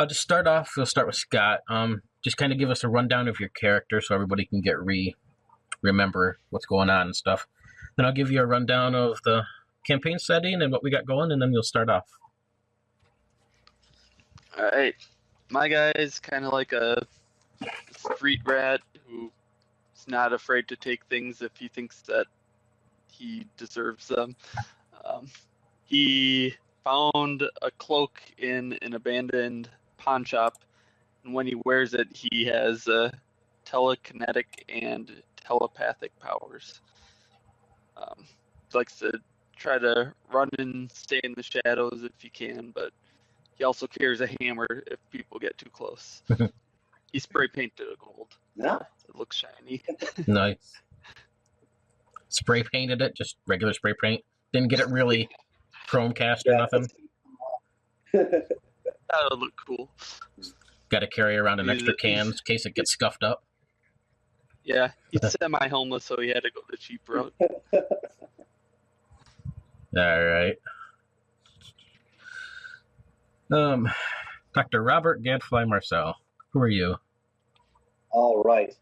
Just start off. We'll start with Scott. Just kind of give us a rundown of your character so everybody can get remember what's going on and stuff. Then I'll give you a rundown of the campaign setting and what we got going, and then we'll start off. All right. My guy is kind of like a street rat who's not afraid to take things if he thinks that he deserves them. He found a cloak in an abandoned pawn shop, and when he wears it, he has telekinetic and telepathic powers. Likes to try to run and stay in the shadows if he can, but he also carries a hammer if people get too close. He spray painted it gold. Yeah. It looks shiny. Nice. Spray painted it, just regular spray paint. Didn't get it really chromecast or nothing. That would look cool. Got to carry around an extra can in case it gets scuffed up. Yeah, he's semi-homeless, so he had to go the cheap route. All right. Dr. Robert Gadfly Marcel, who are you? All right.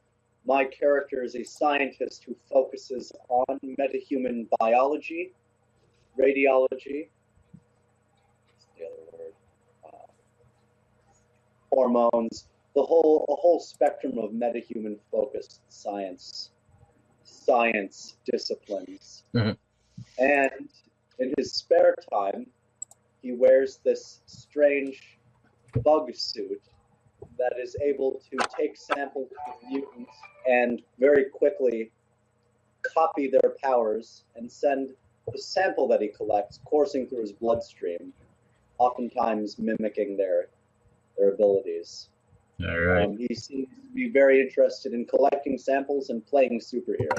My character is a scientist who focuses on metahuman biology, radiology, what's the other word? Hormones, a whole spectrum of metahuman focused science disciplines. Mm-hmm. And in his spare time, he wears this strange bug suit that is able to take samples of mutants and very quickly copy their powers and send the sample that he collects coursing through his bloodstream, oftentimes mimicking their abilities. All right. He seems to be very interested in collecting samples and playing superhero.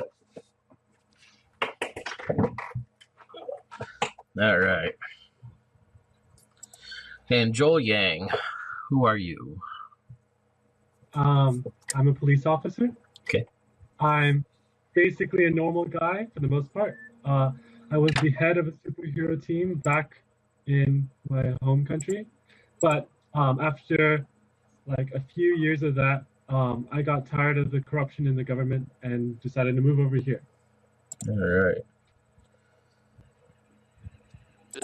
All right. And Joel Yang, who are you? I'm a police officer. Okay. I'm basically a normal guy for the most part. I was the head of a superhero team back in my home country, but after like a few years of that, I got tired of the corruption in the government and decided to move over here. All right.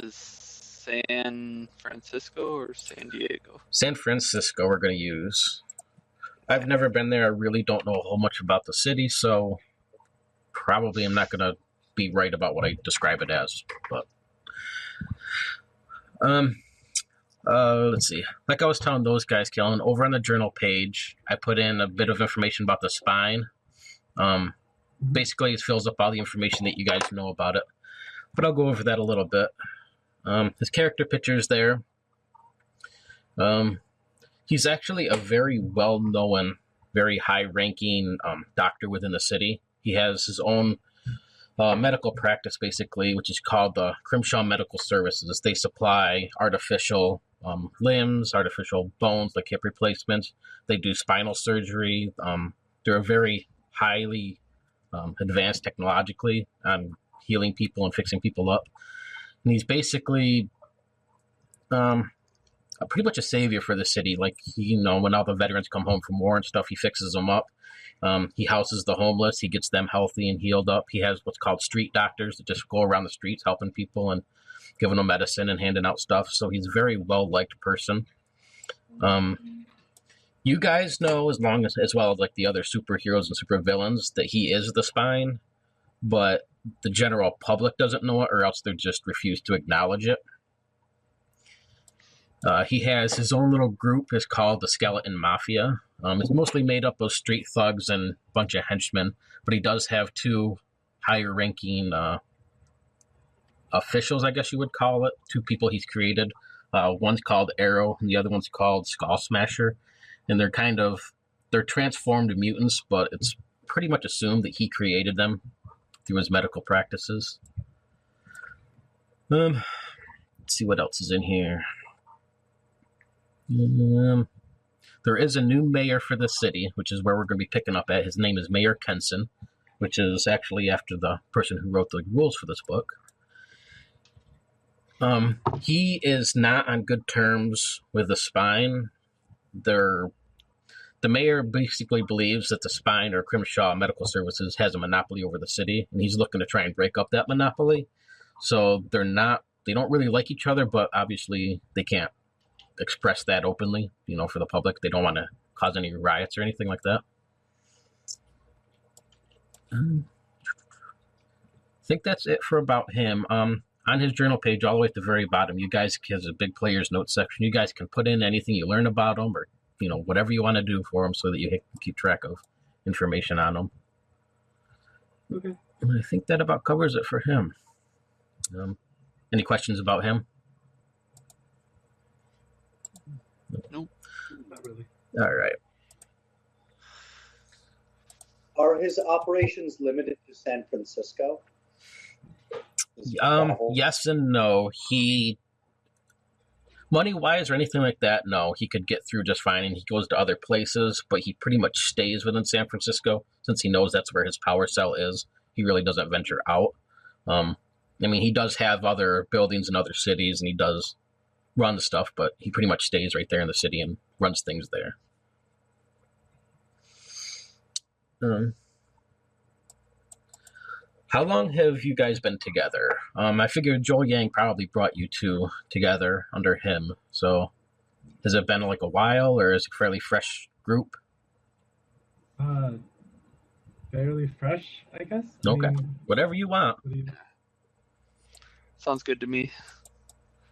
Is San Francisco or San Diego? San Francisco we're going to use. I've never been there. I really don't know a whole much about the city, so probably I'm not going to be right about what I describe it as. But let's see. Like I was telling those guys, Kellen, over on the journal page, I put in a bit of information about the spine. Basically, it fills up all the information that you guys know about it. But I'll go over that a little bit. His character picture is there. He's actually a very well-known, very high-ranking doctor within the city. He has his own medical practice, basically, which is called the Crimshaw Medical Services. They supply artificial limbs, artificial bones, like hip replacements. They do spinal surgery. They're very highly advanced technologically on healing people and fixing people up. And he's basically pretty much a savior for the city. Like, when all the veterans come home from war and stuff, he fixes them up. He houses the homeless. He gets them healthy and healed up. He has what's called street doctors that just go around the streets helping people and giving them medicine and handing out stuff. So he's a very well-liked person. You guys know, as well as like the other superheroes and supervillains, that he is the Spine, but the general public doesn't know it, or else they just refuse to acknowledge it. He has his own little group. It's called the Skeleton Mafia. It's mostly made up of street thugs and a bunch of henchmen, but he does have two higher-ranking officials, I guess you would call it, two people he's created. One's called Arrow, and the other one's called Skull Smasher. And they're transformed mutants, but it's pretty much assumed that he created them through his medical practices. Let's see what else is in here. There is a new mayor for the city, which is where we're going to be picking up at. His name is Mayor Kenson, which is actually after the person who wrote the rules for this book. He is not on good terms with the Spine. the mayor basically believes that the Spine or Crimshaw Medical Services has a monopoly over the city, and he's looking to try and break up that monopoly. So they don't really like each other, but obviously they can't express that openly, for the public. They don't want to cause any riots or anything like that. I think that's it for about him. On his journal page, all the way at the very bottom, you guys has a big players notes section. You guys can put in anything you learn about him, or whatever you want to do for him, so that you can keep track of information on him. Okay. And I think that about covers it for him. Any questions about him? Nope. Not really. All right. Are his operations limited to San Francisco? Yes and no. He, money-wise or anything like that, no. He could get through just fine, and he goes to other places, but he pretty much stays within San Francisco, since he knows that's where his power cell is. He really doesn't venture out. He does have other buildings in other cities, and he does run stuff, but he pretty much stays right there in the city and runs things there. How long have you guys been together? I figured Joel Yang probably brought you two together under him. So has it been like a while, or is it a fairly fresh group? Fairly fresh, I guess. Okay. Whatever you want. Sounds good to me.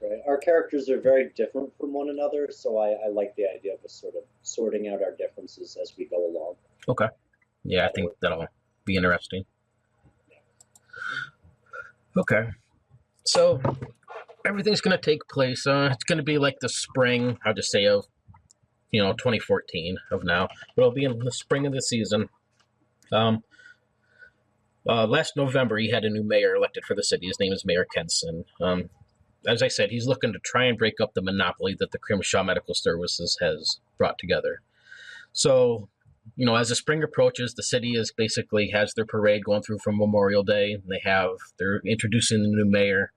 Right. Our characters are very different from one another, so I like the idea of us sort of sorting out our differences as we go along. Okay. Yeah, I think that'll be interesting. Okay. So everything's going to take place. It's going to be like the spring, I'll just say, of 2014 of now. But it'll be in the spring of the season. Last November, he had a new mayor elected for the city. His name is Mayor Kenson. As I said, he's looking to try and break up the monopoly that the Crimshaw Medical Services has brought together. So, as the spring approaches, the city basically has their parade going through from Memorial Day. They're introducing the new mayor,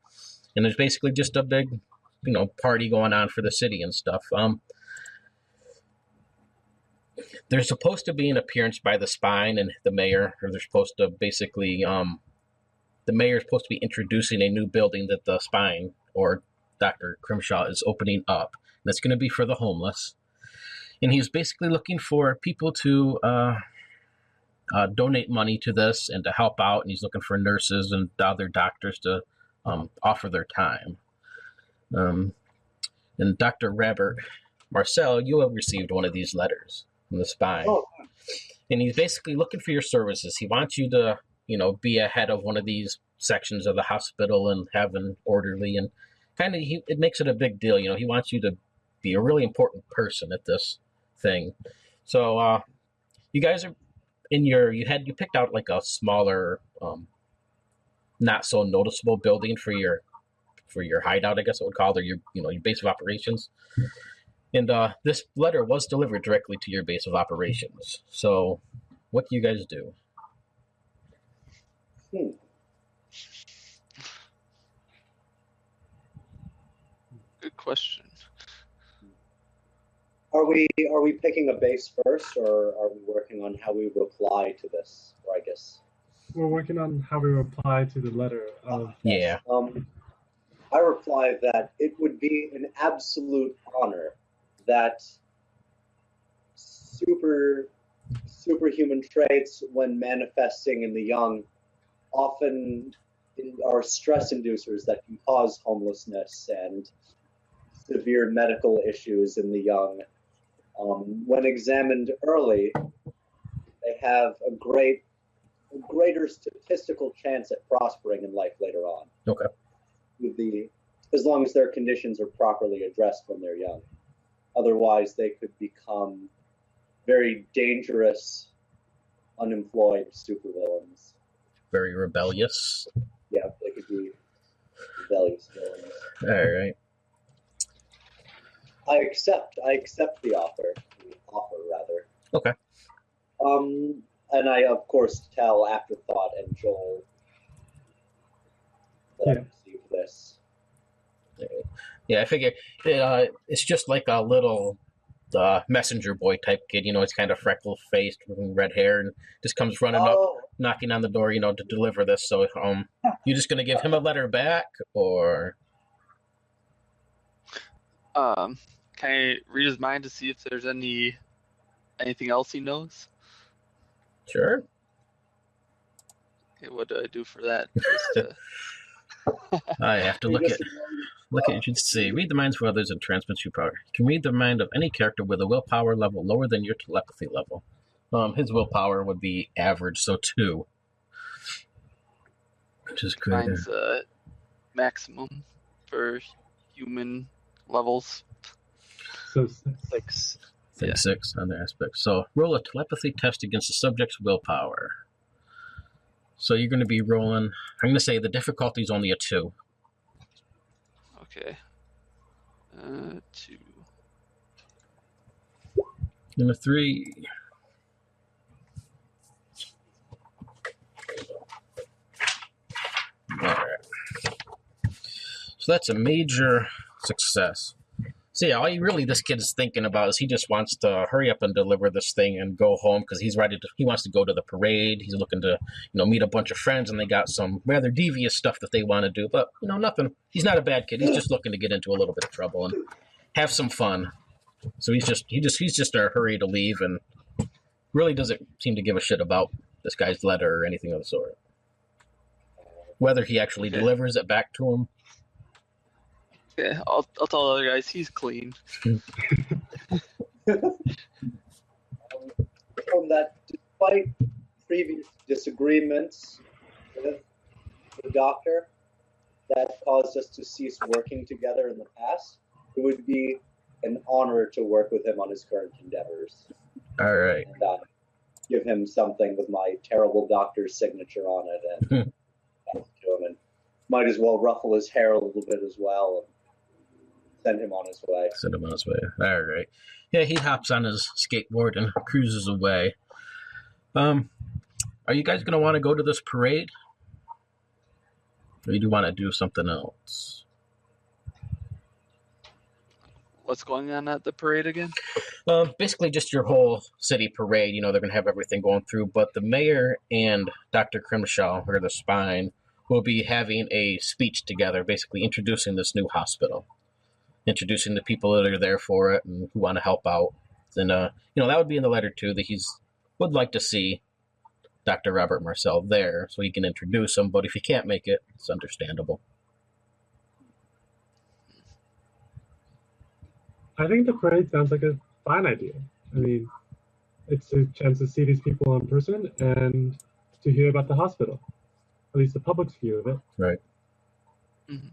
and there's basically just a big, party going on for the city and stuff. There's supposed to be an appearance by the Spine and the mayor, or they're supposed to basically, the mayor is supposed to be introducing a new building that the Spine or Dr. Crimshaw is opening up. That's going to be for the homeless. And he's basically looking for people to donate money to this and to help out. And he's looking for nurses and other doctors to offer their time. And Dr. Robert Marcel, you have received one of these letters from the Spine. Oh. And he's basically looking for your services. He wants you to, be ahead of one of these sections of the hospital and have an orderly, and kind of it makes it a big deal. He wants you to be a really important person at this thing. So you guys are you picked out like a smaller, not so noticeable building for your hideout, I guess it would call it, or your base of operations. And this letter was delivered directly to your base of operations. So what do you guys do? Good question. Are we picking a base first, or are we working on how we reply to this? Or I guess we're working on how we reply to the letter of. Yeah. I reply that it would be an absolute honor that superhuman traits, when manifesting in the young, often are stress inducers that can cause homelessness and severe medical issues in the young. When examined early, they have a greater statistical chance at prospering in life later on. Okay. As long as their conditions are properly addressed when they're young. Otherwise, they could become very dangerous, unemployed supervillains. Very rebellious. Yeah, they could be rebellious villains. All right. I accept the offer. Okay. And I, of course, tell Afterthought and Joel that I received this. Yeah, I figure it's just like a little the messenger boy type kid. He's kind of freckle faced, red hair, and just comes running up, knocking on the door, to deliver this. So, you just gonna give him a letter back, or? Can I read his mind to see if there's anything else he knows? Sure. Okay, what do I do for that? I have to look at. You should see. Read the minds of others and transmit your power. You can read the mind of any character with a willpower level lower than your telepathy level. His willpower would be average, so 2. Which is great. Mine's maximum for human levels. So 6. I think 6 on the aspect. So roll a telepathy test against the subject's willpower. So you're going to be rolling. I'm going to say the difficulty is only a 2. Okay. 2. And a 3. All right. So that's a major success. So yeah, this kid is thinking about is he just wants to hurry up and deliver this thing and go home because he wants to go to the parade. He's looking to, meet a bunch of friends, and they got some rather devious stuff that they want to do. But, nothing. He's not a bad kid. He's just looking to get into a little bit of trouble and have some fun. So he's just in a hurry to leave and really doesn't seem to give a shit about this guy's letter or anything of the sort. Whether he actually delivers it back to him. Yeah, I'll tell the other guys he's clean. From that, despite previous disagreements with the doctor that caused us to cease working together in the past, it would be an honor to work with him on his current endeavors. All right. And give him something with my terrible doctor's signature on it, and to him, and might as well ruffle his hair a little bit as well. And send him on his way. All right. Yeah, he hops on his skateboard and cruises away. Are you guys going to want to go to this parade? Or do you want to do something else? What's going on at the parade again? Basically just your whole city parade. They're going to have everything going through. But the mayor and Dr. Crimshaw, or the Spine, will be having a speech together, basically introducing this new hospital. Introducing the people that are there for it and who want to help out. And, that would be in the letter, too, that would like to see Dr. Robert Marcel there so he can introduce him. But if he can't make it, it's understandable. I think the parade sounds like a fine idea. I mean, it's a chance to see these people in person and to hear about the hospital. At least the public's view of it. Right. Mm-hmm.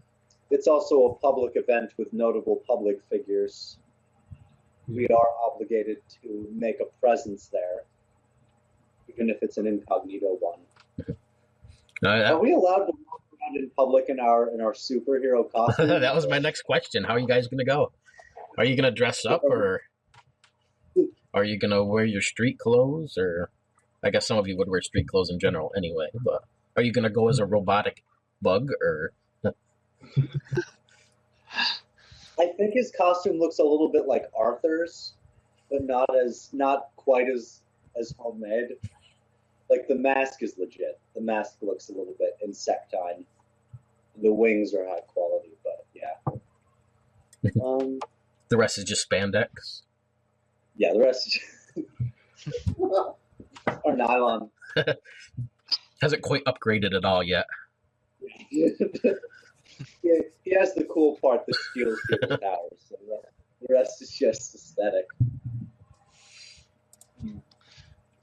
It's also a public event with notable public figures. We are obligated to make a presence there, even if it's an incognito one. Are we allowed to walk around in public in our superhero costumes? That was my next question. How are you guys going to go? Are you going to dress up, or are you going to wear your street clothes? Or I guess some of you would wear street clothes in general anyway, but are you going to go as a robotic bug, or... I think his costume looks a little bit like Arthur's, but not quite as homemade. Like the mask is legit. The mask looks a little bit insectine. The wings are high quality, but yeah. The rest is just spandex. Yeah, the rest is or nylon. Hasn't quite upgraded at all yet. Yeah, he has the cool part that steals people's powers. So the rest is just aesthetic.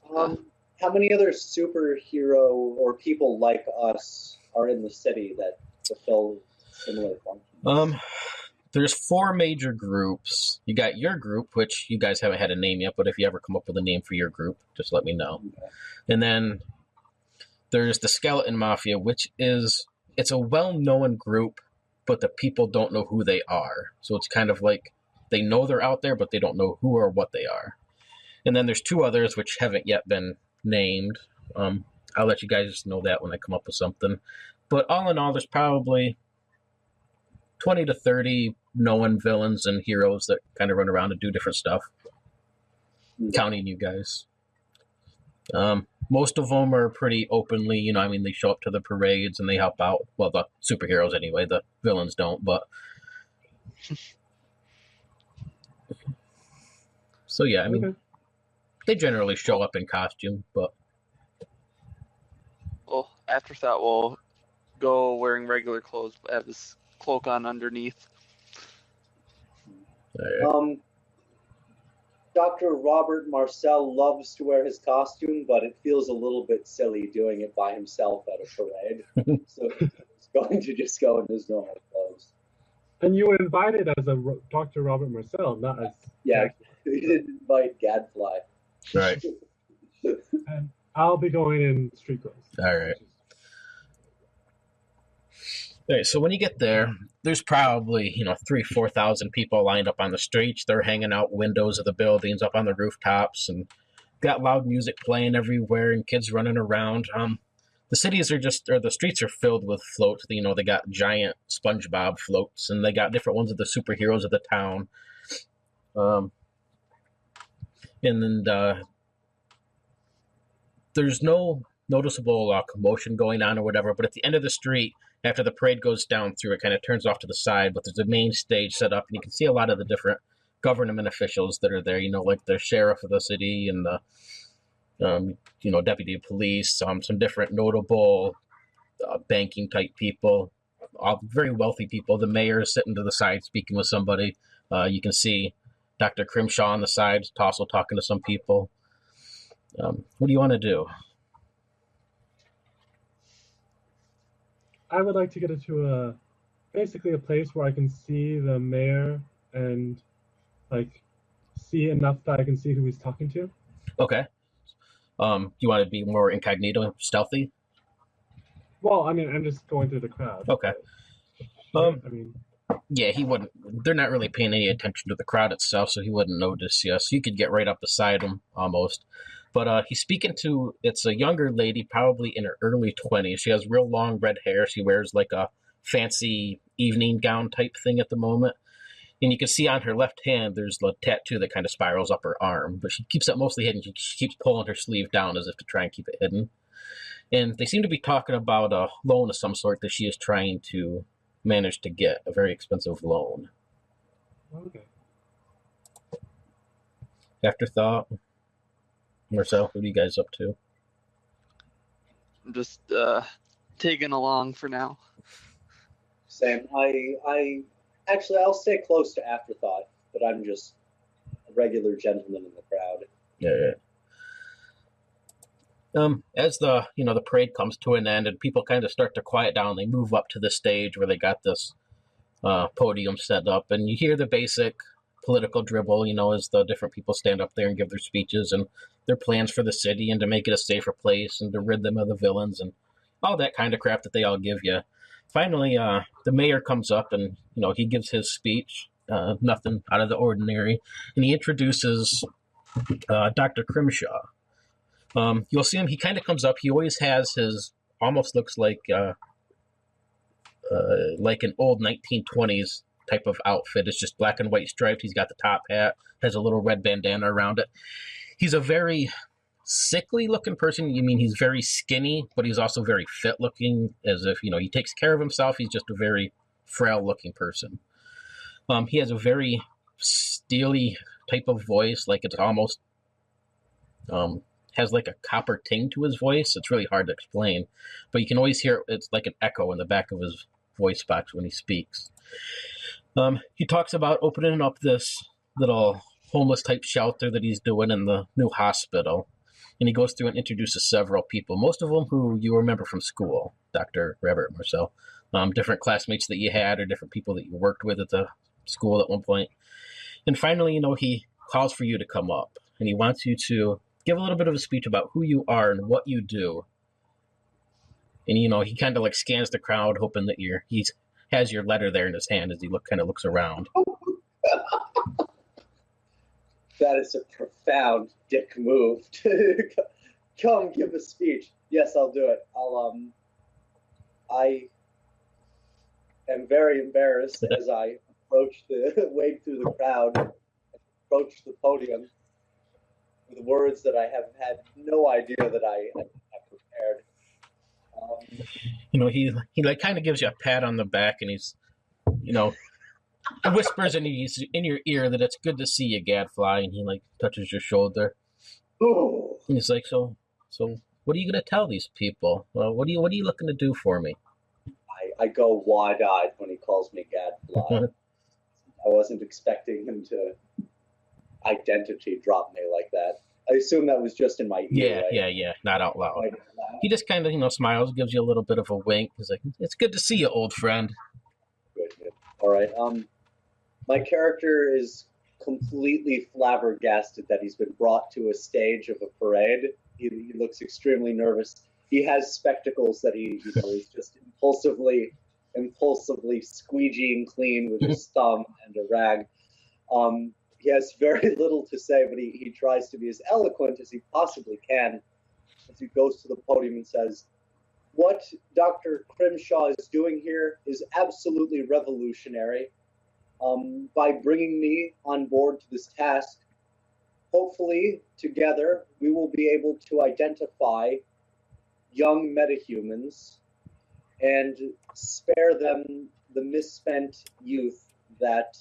How many other superhero or people like us are in the city that fulfill similar functions? There's 4 major groups. You got your group, which you guys haven't had a name yet, but if you ever come up with a name for your group, just let me know. Okay. And then there's the Skeleton Mafia, which it's a well-known group, but the people don't know who they are. So it's kind of like they know they're out there, but they don't know who or what they are. And then there's 2 others which haven't yet been named. I'll let you guys know that when I come up with something. But all in all, there's probably 20 to 30 known villains and heroes that kind of run around and do different stuff. counting you guys. Most of them are pretty openly, I mean, they show up to the parades and they help out. Well, the superheroes anyway, the villains don't, but... So yeah, I mean, they generally show up in costume, but... Well, Afterthought will go wearing regular clothes, but have this cloak on underneath. Dr. Robert Marcel loves to wear his costume, but it feels a little bit silly doing it by himself at a parade. So he's going to just go in his normal clothes. And you were invited as a Dr. Robert Marcel, not as... Yeah, he didn't invite Gadfly. Right. And I'll be going in street clothes. All right. Okay, so when you get there, there's probably, 3,000-4,000 people lined up on the streets. They're hanging out windows of the buildings, up on the rooftops, and got loud music playing everywhere and kids running around. The streets are filled with floats. They got giant SpongeBob floats, and they got different ones of the superheroes of the town. And then there's no noticeable commotion going on or whatever, but at the end of the street, after the parade goes down through, it kind of turns off to the side, but there's a main stage set up, and you can see a lot of the different government officials that are there, like the sheriff of the city and the, deputy of police, some different notable banking-type people, all very wealthy people. The mayor is sitting to the side speaking with somebody. You can see Dr. Crimshaw on the side, also talking to some people. What do you want to do? I would like to get into basically a place where I can see the mayor and see enough that I can see who he's talking to. Okay. Do you want to be more incognito, stealthy? Well, I mean, I'm just going through the crowd. Okay. Yeah, he wouldn't. They're not really paying any attention to the crowd itself, so he wouldn't notice you. So you could get right up beside him almost. But he's speaking to, it's a younger lady, probably in her early 20s. She has real long red hair. She wears like a fancy evening gown type thing at the moment. And you can see on her left hand, there's a tattoo that kind of spirals up her arm. But she keeps it mostly hidden. She keeps pulling her sleeve down as if to try and keep it hidden. And they seem to be talking about a loan of some sort that she is trying to manage to get, a very expensive loan. Okay. Afterthought. Marcel, what are you guys up to? I'm just tagging along for now. Same. I'll stay close to Afterthought, but I'm just a regular gentleman in the crowd. Yeah. As the parade comes to an end and people kind of start to quiet down, they move up to the stage where they got this podium set up, and you hear the basic political dribble, as the different people stand up there and give their speeches and their plans for the city and to make it a safer place and to rid them of the villains and all that kind of crap that they all give you. Finally, the mayor comes up and, he gives his speech, nothing out of the ordinary, and he introduces Dr. Crimshaw. You'll see him, he kind of comes up, he always has his, almost looks like an old 1920s type of outfit. It's just black and white striped. He's got the top hat, has a little red bandana around it. He's a very sickly looking person. You mean he's very skinny, but he's also very fit looking, as if, he takes care of himself. He's just a very frail looking person. He has a very steely type of voice, like it's almost has like a copper ting to his voice. It's really hard to explain, but you can always hear it's like an echo in the back of his voice box when he speaks. He talks about opening up this little homeless type shelter that he's doing in the new hospital. And he goes through and introduces several people, most of them who you remember from school, Dr. Robert Marcel, different classmates that you had or different people that you worked with at the school at one point. And finally, he calls for you to come up and he wants you to give a little bit of a speech about who you are and what you do. And, he kind of scans the crowd, hoping that he has your letter there in his hand as he looks around. That is a profound dick move. Come give a speech. Yes, I'll do it. I am very embarrassed as I wade through the crowd, approach the podium. with words that I have had no idea that I have prepared. He like kind of gives you a pat on the back, and he's, whispers in your ear that it's good to see you, Gadfly, and he like touches your shoulder. Oh. And he's like, so what are you gonna tell these people? Well, what are you looking to do for me? I go wide-eyed when he calls me Gadfly. I wasn't expecting him to identity drop me like that. I assume that was just in my ear. Yeah, not out loud. He just kind of, smiles, gives you a little bit of a wink. He's like, it's good to see you, old friend. Good. All right. My character is completely flabbergasted that he's been brought to a stage of a parade. He looks extremely nervous. He has spectacles that he is just impulsively squeegeeing clean with his thumb and a rag. He has very little to say, but he tries to be as eloquent as he possibly can as he goes to the podium and says, "What Dr. Crimshaw is doing here is absolutely revolutionary. By bringing me on board to this task, hopefully together we will be able to identify young metahumans and spare them the misspent youth that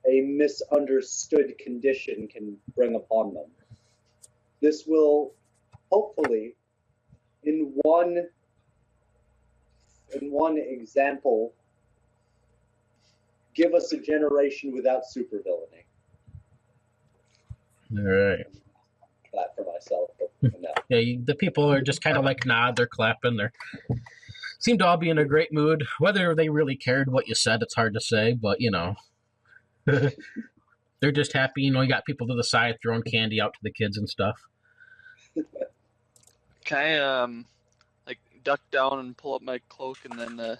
a misunderstood condition can bring upon them. This will hopefully, in one example, give us a generation without supervillainy." All right. Clap for myself, but no. Yeah, the people are just kind of like nod, they're clapping, they seem to all be in a great mood. Whether they really cared what you said, it's hard to say, but they're just happy. You got people to the side throwing candy out to the kids and stuff. Can I duck down and pull up my cloak and then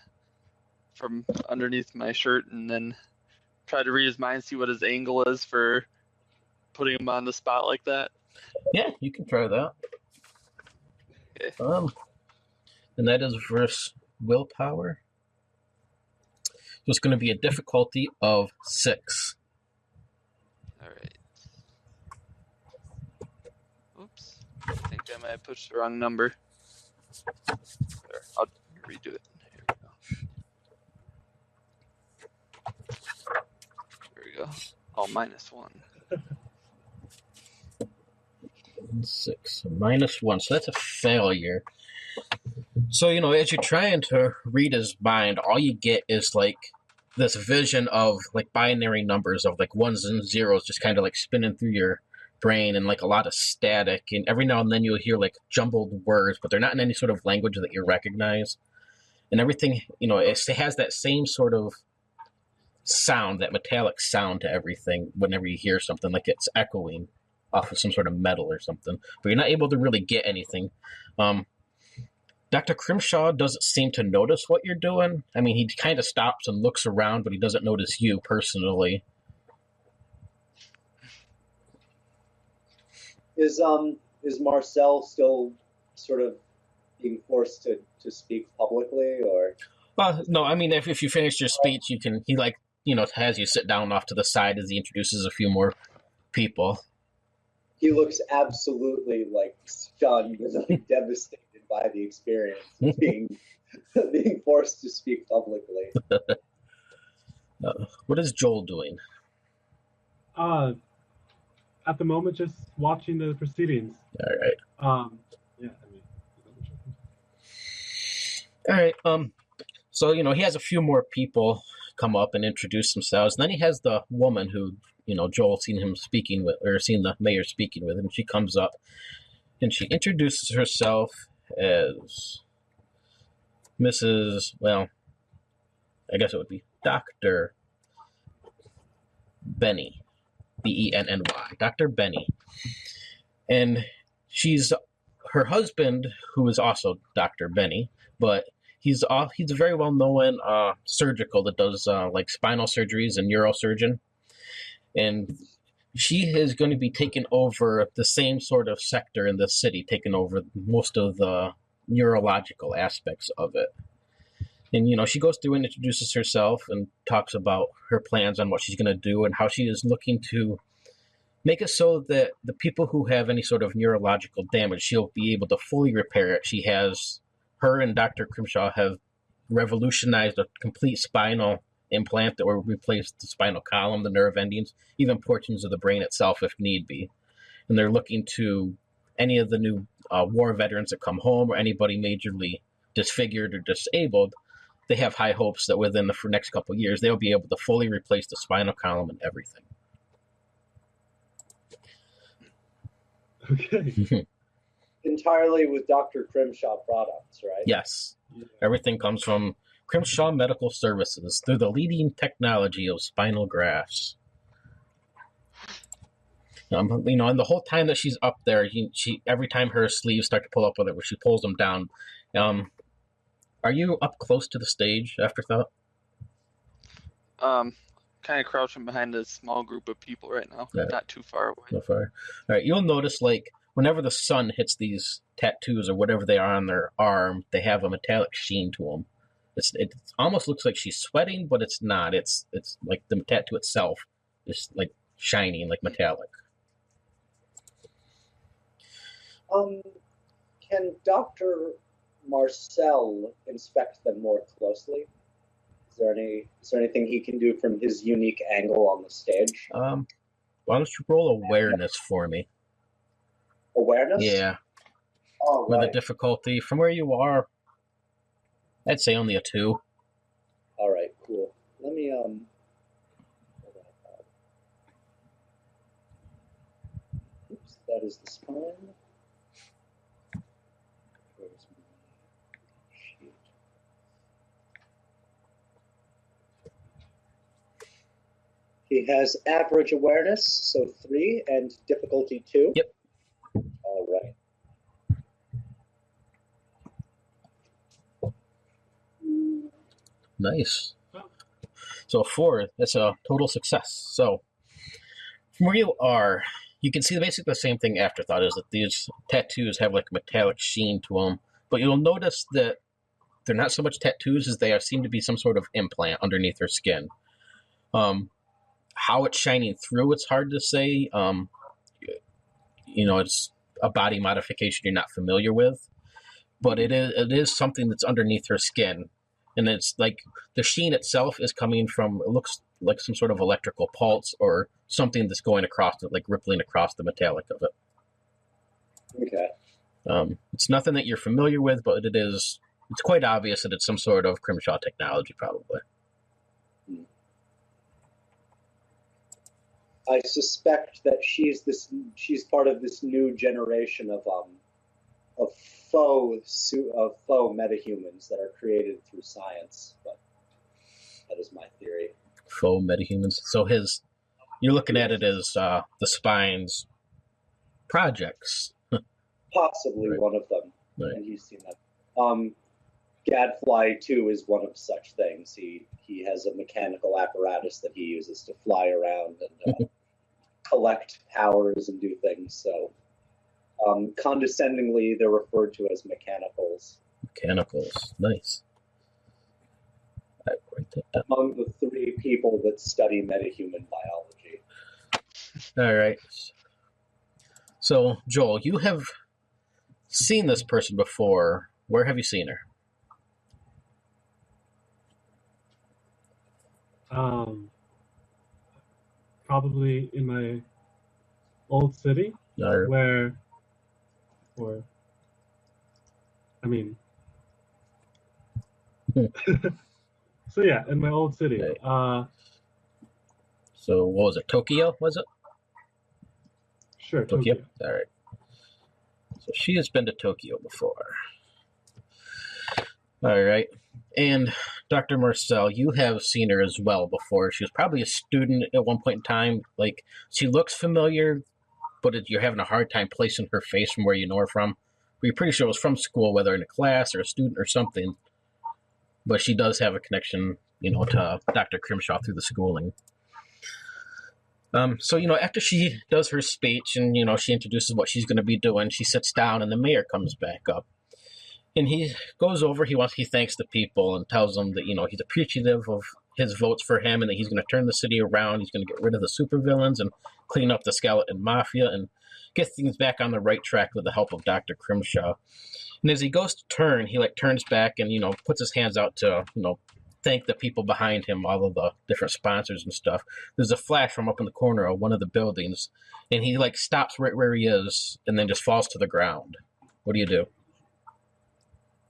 from underneath my shirt and then try to read his mind, see what his angle is for putting him on the spot like that? Yeah, you can try that. Okay. And that is versus willpower. So it's going to be a difficulty of 6. All right. Oops. I think I might have pushed the wrong number. There, I'll redo it. Here we go. There we go. Oh, -1. 6 -1, so that's a failure. So as you're trying to read his mind, all you get is like this vision of like binary numbers of like ones and zeros just kind of like spinning through your brain, and like a lot of static, and every now and then you'll hear like jumbled words, but they're not in any sort of language that you recognize, and everything it has that same sort of sound, that metallic sound to everything whenever you hear something, like it's echoing off of some sort of metal or something, but you're not able to really get anything. Dr. Crimshaw doesn't seem to notice what you're doing. I mean, he kind of stops and looks around, but he doesn't notice you personally. Is Marcel still sort of being forced to speak publicly, or? No, I mean, if you finish your speech, he has you sit down off to the side as he introduces a few more people. He looks absolutely like stunned and like devastated by the experience of being forced to speak publicly. What is Joel doing? At the moment, just watching the proceedings. All right. Yeah. All right. So he has a few more people come up and introduce themselves, and then he has the woman who Joel seen the mayor speaking with, and she comes up and she introduces herself as Mrs. Well, I guess it would be Dr. Benny, Benny, Dr. Benny, and she's her husband, who is also Dr. Benny, but he's a very well known surgical that does like spinal surgeries and neurosurgeon. And she is going to be taking over the same sort of sector in the city, taking over most of the neurological aspects of it. And, she goes through and introduces herself and talks about her plans on what she's going to do and how she is looking to make it so that the people who have any sort of neurological damage, she'll be able to fully repair it. Her and Dr. Crimshaw have revolutionized a complete spinal implant that will replace the spinal column, the nerve endings, even portions of the brain itself if need be. And they're looking to any of the new war veterans that come home or anybody majorly disfigured or disabled. They have high hopes that within the next couple of years, they'll be able to fully replace the spinal column and everything. Okay. Entirely with Dr. Crimshaw products, right? Yes. Everything comes from Crimshaw Medical Services. They're the leading technology of spinal grafts. And the whole time that she's up there, she every time her sleeves start to pull up with it, where she pulls them down. Are you up close to the stage, Afterthought? Kind of crouching behind a small group of people right now, Yeah. not too far away. So far. All right, you'll notice, like, whenever the sun hits these tattoos or whatever they are on their arm, they have a metallic sheen to them. It almost looks like she's sweating, but it's not. It's like the tattoo itself is like shiny, like metallic. Can Dr. Marcel inspect them more closely? Is there anything he can do from his unique angle on the stage? Why don't you roll awareness for me? Awareness? Yeah. Oh, With right. a difficulty from where you are, I'd say only a 2. All right, cool. Let me hold on. Oops, that is the spine. Where's my sheet? He has average awareness, so 3, and difficulty 2. Yep. All right. Nice. So a 4, that's a total success. So from where you are, you can see basically the same thing Afterthought is, that these tattoos have like a metallic sheen to them. But you'll notice that they're not so much tattoos as they seem to be some sort of implant underneath her skin. How it's shining through, it's hard to say. It's a body modification you're not familiar with. But it is something that's underneath her skin. And it's like the sheen itself is coming from, it looks like some sort of electrical pulse or something that's going across it, like rippling across the metallic of it. Okay. It's nothing that you're familiar with, but it's quite obvious that it's some sort of Crimshaw technology, probably. I suspect that she's part of this new generation of faux metahumans that are created through science, but that is my theory. Faux metahumans. So you're looking at it as the Spine's projects. Possibly Right. one of them, Right. and he's seen that. Gadfly too is one of such things. He has a mechanical apparatus that he uses to fly around and collect powers and do things. So, condescendingly, they're referred to as mechanicals. Mechanicals. Nice. I write that down. Among the 3 people that study metahuman biology. All right. So, Joel, you have seen this person before. Where have you seen her? Probably in my old city, Or, so yeah, in my old city. Okay. So, what was it? Tokyo, was it? Sure, Tokyo? Tokyo. All right. So, she has been to Tokyo before. All right. And Dr. Marcel, you have seen her as well before. She was probably a student at one point in time. Like, she looks familiar, but you're having a hard time placing her face from where you know her from. But you're pretty sure it was from school, whether in a class or a student or something. But she does have a connection, to Dr. Crimshaw through the schooling. So, after she does her speech and, she introduces what she's going to be doing, she sits down and the mayor comes back up. And he goes over, he thanks the people and tells them that, he's appreciative of his votes for him, and that he's going to turn the city around. He's going to get rid of the supervillains and clean up the skeleton mafia and get things back on the right track with the help of Dr. Crimshaw. And as he goes to turn, he turns back and puts his hands out to thank the people behind him, all of the different sponsors and stuff. There's a flash from up in the corner of one of the buildings, and he stops right where he is and then just falls to the ground. What do you do?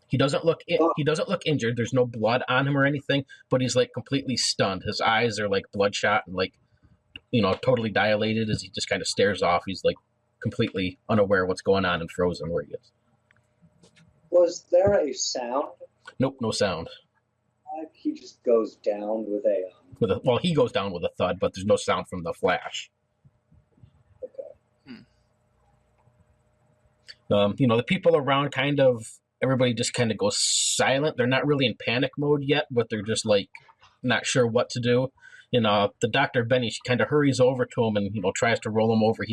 He doesn't look injured. There's no blood on him or anything, but he's completely stunned. His eyes are bloodshot and totally dilated as he just kind of stares off. He's completely unaware of what's going on and frozen where he is. Was there a sound? Nope, no sound. He just goes down with a... Well, he goes down with a thud, but there's no sound from the flash. Okay. The people around everybody just kind of goes silent. They're not really in panic mode yet, but they're just not sure what to do. The Dr. Benny, she kind of hurries over to him and, tries to roll him over.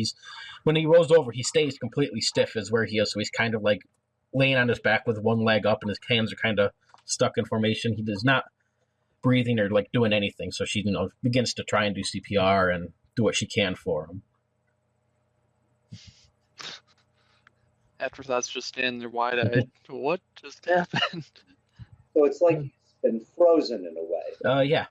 When he rolls over, he stays completely stiff as where he is. So he's kind of laying on his back with one leg up and his hands are kind of stuck in formation. He does not breathing or doing anything. So she, begins to try and do CPR and do what she can for him. Afterthoughts just standing there wide-eyed. What just happened? So it's he's been frozen in a way. Yeah.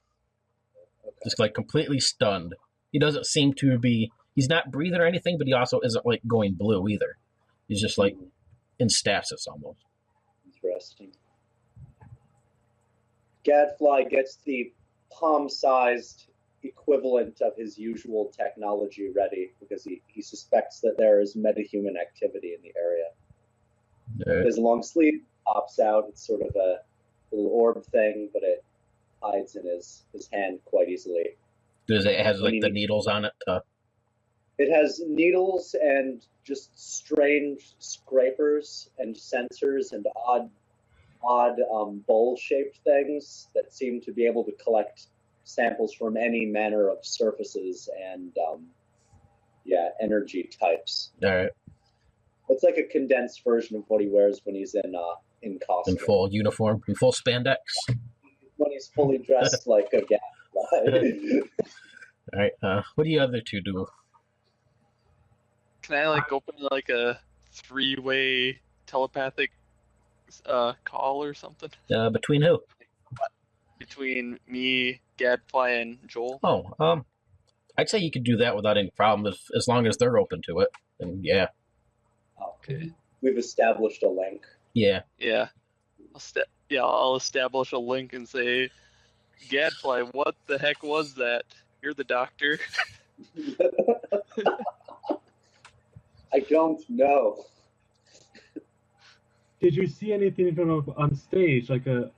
Okay. Just completely stunned. He doesn't seem to be... He's not breathing or anything, but he also isn't going blue either. He's just in stasis almost. Interesting. Gadfly gets the palm-sized equivalent of his usual technology ready because he suspects that there is metahuman activity in the area. His long sleeve pops out. It's sort of a little orb thing, but it hides in his hand quite easily. It has the needles on it? It has needles and just strange scrapers and sensors and odd bowl-shaped things that seem to be able to collect samples from any manner of surfaces and energy types. All right. It's a condensed version of what he wears when he's in costume. In full uniform, in full spandex. When he's fully dressed like a gadfly. All right. What do you other two do? Can I open a three-way telepathic call or something? Between who? Between me, Gadfly, and Joel. Oh, I'd say you could do that without any problem as long as they're open to it. And yeah. Okay. We've established a link. Yeah. Yeah. I'll establish a link and say, Gadfly, what the heck was that? You're the doctor. I don't know. Did you see anything from on stage, like a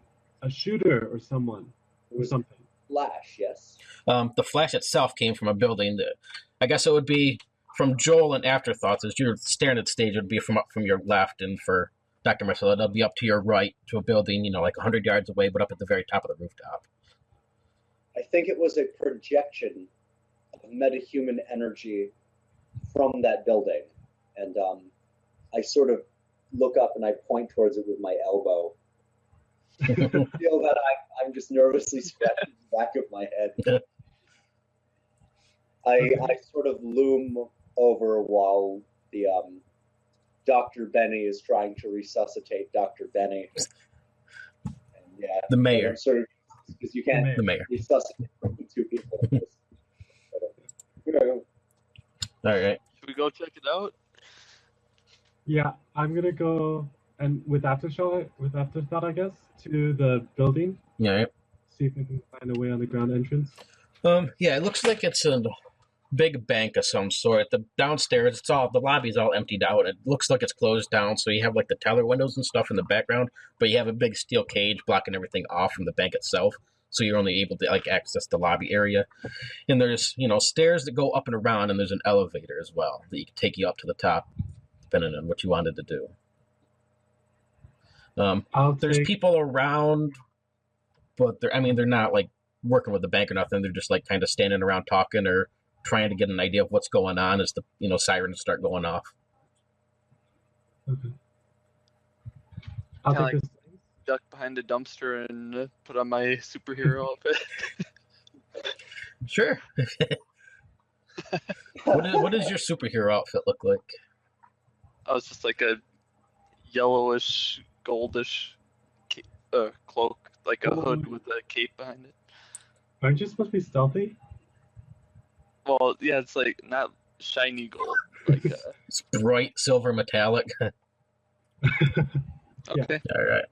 shooter or someone or something? Flash, yes. The flash itself came from a building. I guess it would be from Joel and Afterthoughts. As you're staring at the stage, it would be from your left, and for Dr. Marcella, it'll be up to your right to a building, 100 yards away, but up at the very top of the rooftop. I think it was a projection of metahuman energy from that building. And I sort of look up and I point towards it with my elbow. I feel that I'm just nervously scratching the back of my head. I sort of loom over while the Dr. Benny is trying to resuscitate Dr. Benny. And yeah, the mayor. Sort of, because you can't resuscitate two people. All right. Should we go check it out? Yeah, I'm gonna go and with Afterthought, I guess, to the building. Yeah. See if I can find a way on the ground entrance. Yeah, it looks like it's a big bank of some sort. The downstairs, the lobby's all emptied out. It looks like it's closed down, so you have the teller windows and stuff in the background, but you have a big steel cage blocking everything off from the bank itself, so you're only able to access the lobby area. And there's stairs that go up and around, and there's an elevator as well that can take you up to the top, depending on what you wanted to do. There's people around, but they're not working with the bank or nothing. They're just kind of standing around talking or trying to get an idea of what's going on as the sirens start going off. Okay. I'll take this. duck behind a dumpster and put on my superhero outfit. Sure. What does your superhero outfit look like? I was just like a yellowish, goldish cloak, like a hood with a cape behind it. Aren't you supposed to be stealthy? Well, yeah, it's like not shiny gold. Like It's bright silver metallic. okay. All right.